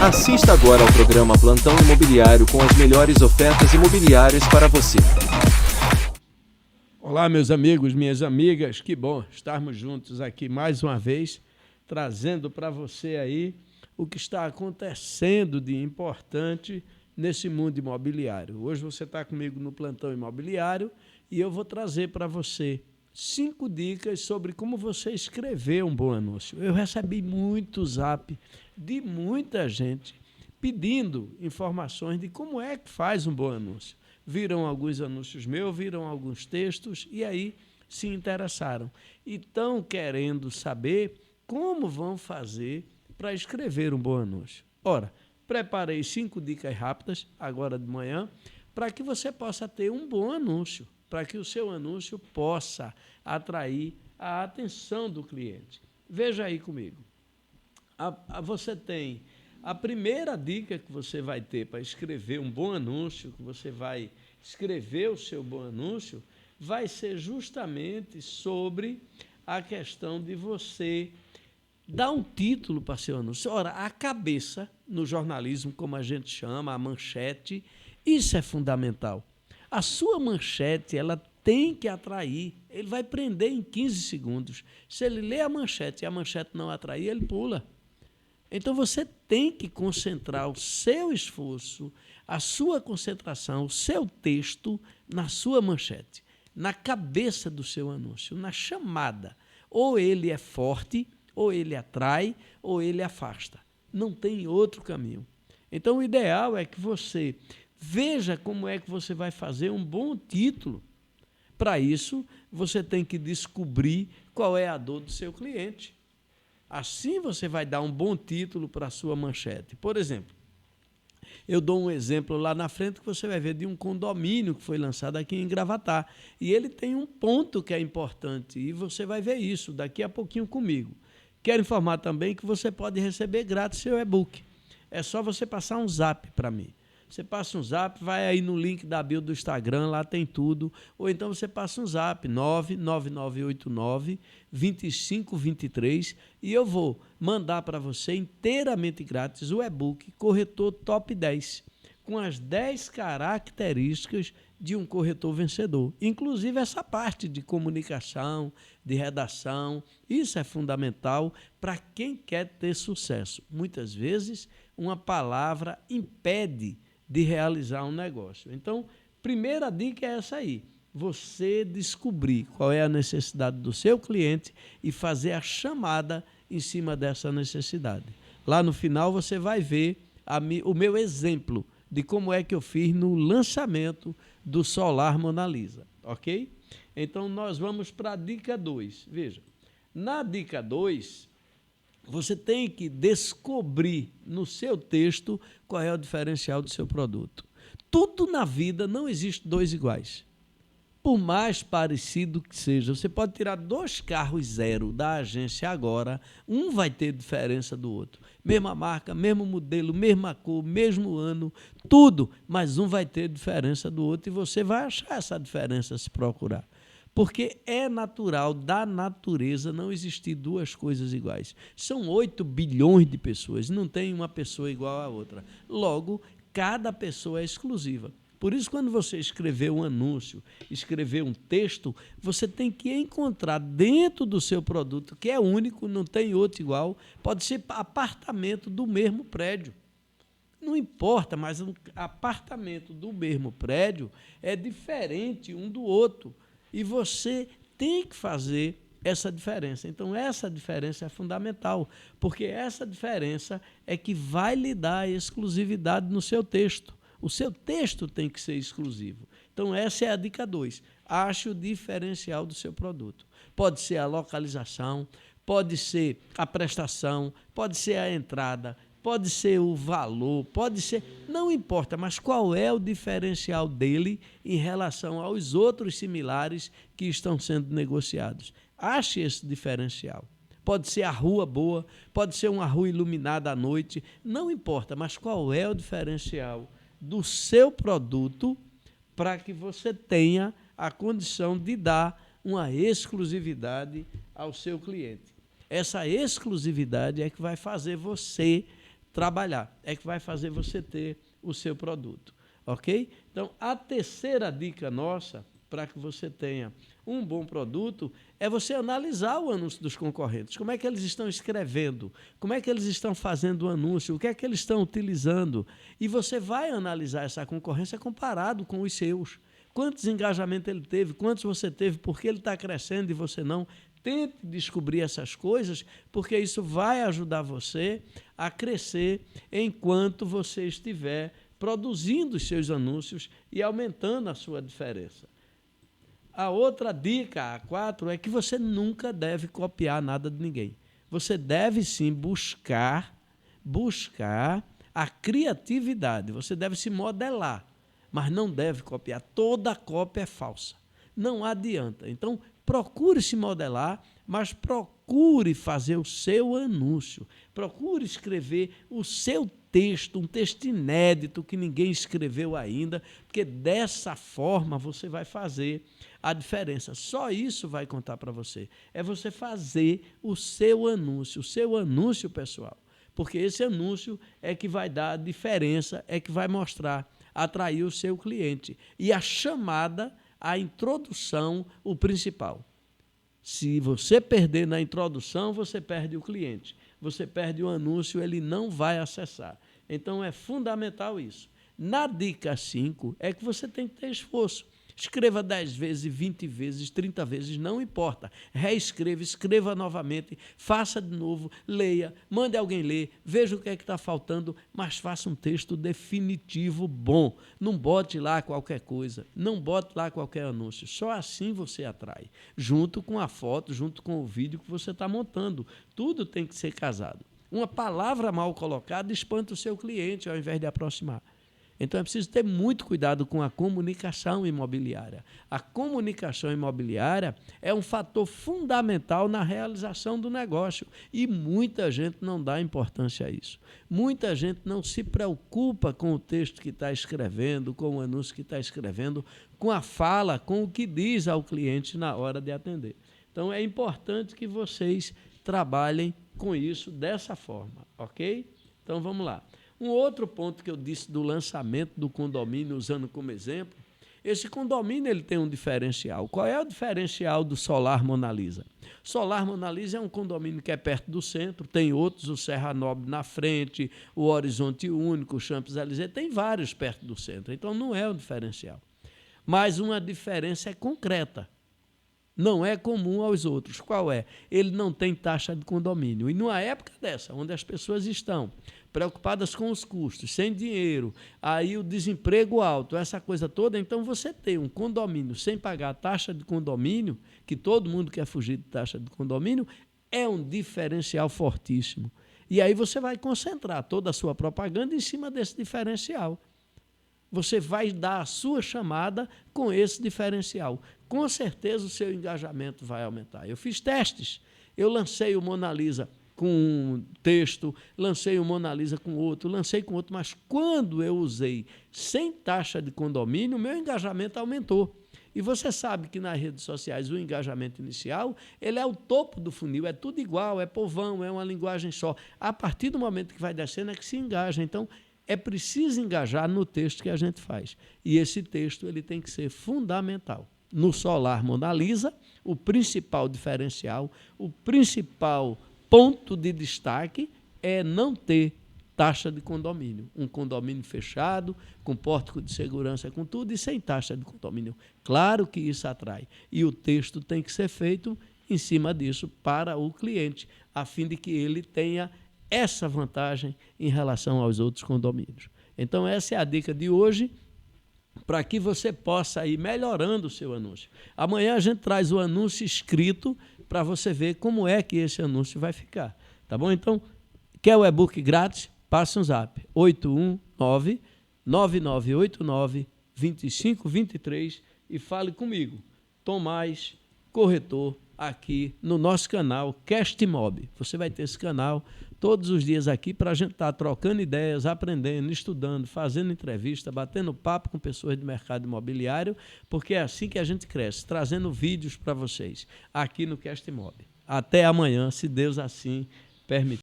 Assista agora ao programa Plantão Imobiliário com as melhores ofertas imobiliárias para você. Olá, meus amigos, minhas amigas, que bom estarmos juntos aqui mais uma vez, trazendo para você aí o que está acontecendo de importante nesse mundo imobiliário. Hoje você está comigo no Plantão Imobiliário e eu vou trazer para você 5 dicas sobre como você escrever um bom anúncio. Eu recebi muito zap de muita gente pedindo informações de como é que faz um bom anúncio. Viram alguns anúncios meus, viram alguns textos e aí se interessaram. E estão querendo saber como vão fazer para escrever um bom anúncio. Ora, preparei 5 dicas rápidas agora de manhã para que você possa ter um bom anúncio, para que o seu anúncio possa atrair a atenção do cliente. Veja aí comigo. Você tem a primeira dica que você vai ter para escrever um bom anúncio, que você vai escrever o seu bom anúncio, vai ser justamente sobre a questão de você dar um título para seu anúncio. Ora, a cabeça, no jornalismo, como a gente chama, a manchete, isso é fundamental. A sua manchete, ela tem que atrair. Ele vai prender em 15 segundos. Se ele lê a manchete e a manchete não atrair, ele pula. Então, você tem que concentrar o seu esforço, a sua concentração, o seu texto na sua manchete, na cabeça do seu anúncio, na chamada. Ou ele é forte, ou ele atrai, ou ele afasta. Não tem outro caminho. Então, o ideal é que você veja como é que você vai fazer um bom título. Para isso, você tem que descobrir qual é a dor do seu cliente. Assim você vai dar um bom título para a sua manchete. Por exemplo, eu dou um exemplo lá na frente que você vai ver de um condomínio que foi lançado aqui em Gravatá. E ele tem um ponto que é importante e você vai ver isso daqui a pouquinho comigo. Quero informar também que você pode receber grátis seu e-book. É só você passar um zap para mim. Você passa um zap, vai aí no link da bio do Instagram, lá tem tudo. Ou então você passa um zap, 99989-2523, e eu vou mandar para você inteiramente grátis o e-book Corretor Top 10, com as 10 características de um corretor vencedor. Inclusive essa parte de comunicação, de redação, isso é fundamental para quem quer ter sucesso. Muitas vezes, uma palavra impede de realizar um negócio. Então, primeira dica é essa aí, você descobrir qual é a necessidade do seu cliente e fazer a chamada em cima dessa necessidade. Lá no final você vai ver o meu exemplo de como é que eu fiz no lançamento do Solar Mona Lisa, ok? Então, nós vamos para a dica 2. Veja, na dica 2, você tem que descobrir no seu texto qual é o diferencial do seu produto. Tudo na vida não existe 2 iguais. Por mais parecido que seja, você pode tirar 2 carros zero da agência agora, um vai ter diferença do outro. Mesma marca, mesmo modelo, mesma cor, mesmo ano, tudo, mas um vai ter diferença do outro e você vai achar essa diferença se procurar. Porque é natural da natureza não existir 2 coisas iguais. São 8 bilhões de pessoas, não tem uma pessoa igual à outra. Logo, cada pessoa é exclusiva. Por isso, quando você escrever um anúncio, escrever um texto, você tem que encontrar dentro do seu produto, que é único, não tem outro igual, pode ser apartamento do mesmo prédio. Não importa, mas um apartamento do mesmo prédio é diferente um do outro. E você tem que fazer essa diferença. Então, essa diferença é fundamental, porque essa diferença é que vai lhe dar a exclusividade no seu texto. O seu texto tem que ser exclusivo. Então, essa é a dica 2. Ache o diferencial do seu produto. Pode ser a localização, pode ser a prestação, pode ser a entrada, pode ser o valor, pode ser... Não importa, mas qual é o diferencial dele em relação aos outros similares que estão sendo negociados. Ache esse diferencial. Pode ser a rua boa, pode ser uma rua iluminada à noite, não importa, mas qual é o diferencial do seu produto para que você tenha a condição de dar uma exclusividade ao seu cliente. Essa exclusividade é que vai fazer você trabalhar, é que vai fazer você ter o seu produto, ok? Então, a terceira dica nossa, para que você tenha um bom produto, é você analisar o anúncio dos concorrentes. Como é que eles estão escrevendo? Como é que eles estão fazendo o anúncio? O que é que eles estão utilizando? E você vai analisar essa concorrência comparado com os seus. Quantos engajamentos ele teve? Quantos você teve? Por que ele está crescendo e você não? Tente descobrir essas coisas, porque isso vai ajudar você a crescer enquanto você estiver produzindo os seus anúncios e aumentando a sua diferença. A outra dica, a 4, é que você nunca deve copiar nada de ninguém. Você deve sim buscar a criatividade, você deve se modelar, mas não deve copiar. Toda cópia é falsa, não adianta. Então, procure se modelar, mas procure fazer o seu anúncio, procure escrever o seu texto, um texto inédito que ninguém escreveu ainda, porque dessa forma você vai fazer a diferença. Só isso vai contar para você. É você fazer o seu anúncio pessoal, porque esse anúncio é que vai dar a diferença, é que vai mostrar, atrair o seu cliente. E a chamada, a introdução, o principal. Se você perder na introdução, você perde o cliente. Você perde o anúncio, ele não vai acessar. Então, é fundamental isso. Na dica 5, é que você tem que ter esforço. Escreva 10 vezes, 20 vezes, 30 vezes, não importa. Reescreva, escreva novamente, faça de novo, leia, mande alguém ler, veja o que é que está faltando, mas faça um texto definitivo bom. Não bote lá qualquer coisa, não bote lá qualquer anúncio. Só assim você atrai, junto com a foto, junto com o vídeo que você está montando. Tudo tem que ser casado. Uma palavra mal colocada espanta o seu cliente ao invés de aproximar. Então, é preciso ter muito cuidado com a comunicação imobiliária. A comunicação imobiliária é um fator fundamental na realização do negócio e muita gente não dá importância a isso. Muita gente não se preocupa com o texto que está escrevendo, com o anúncio que está escrevendo, com a fala, com o que diz ao cliente na hora de atender. Então, é importante que vocês trabalhem com isso dessa forma, ok? Então, vamos lá. Um outro ponto que eu disse do lançamento do condomínio, usando como exemplo, esse condomínio ele tem um diferencial. Qual é o diferencial do Solar Mona Lisa? Solar Mona Lisa é um condomínio que é perto do centro, tem outros, o Serra Nobre na frente, o Horizonte Único, o Champs-Élysées, tem vários perto do centro, então não é um diferencial. Mas uma diferença é concreta. Não é comum aos outros. Qual é? Ele não tem taxa de condomínio. E numa época dessa, onde as pessoas estão preocupadas com os custos, sem dinheiro, aí o desemprego alto, essa coisa toda, então você ter um condomínio sem pagar taxa de condomínio, que todo mundo quer fugir de taxa de condomínio, é um diferencial fortíssimo. E aí você vai concentrar toda a sua propaganda em cima desse diferencial. Você vai dar a sua chamada com esse diferencial. Com certeza o seu engajamento vai aumentar. Eu fiz testes. Eu lancei o Mona Lisa com um texto, lancei o Mona Lisa com outro, lancei com outro, mas quando eu usei sem taxa de condomínio, o meu engajamento aumentou. E você sabe que nas redes sociais o engajamento inicial, ele é o topo do funil, é tudo igual, é povão, é uma linguagem só. A partir do momento que vai descendo é que se engaja. Então, é preciso engajar no texto que a gente faz. E esse texto ele tem que ser fundamental. No Solar Mona Lisa, o principal diferencial, o principal ponto de destaque é não ter taxa de condomínio. Um condomínio fechado, com pórtico de segurança, com tudo, e sem taxa de condomínio. Claro que isso atrai. E o texto tem que ser feito em cima disso para o cliente, a fim de que ele tenha essa vantagem em relação aos outros condomínios. Então, essa é a dica de hoje, para que você possa ir melhorando o seu anúncio. Amanhã a gente traz o anúncio escrito para você ver como é que esse anúncio vai ficar. Tá bom? Então, quer o e-book grátis? Passe um zap, 819-9989-2523 e fale comigo, Tomás, corretor, aqui no nosso canal Castmob. Você vai ter esse canal todos os dias aqui para a gente estar trocando ideias, aprendendo, estudando, fazendo entrevista, batendo papo com pessoas do mercado imobiliário, porque é assim que a gente cresce, trazendo vídeos para vocês aqui no Castmob. Até amanhã, se Deus assim permitir.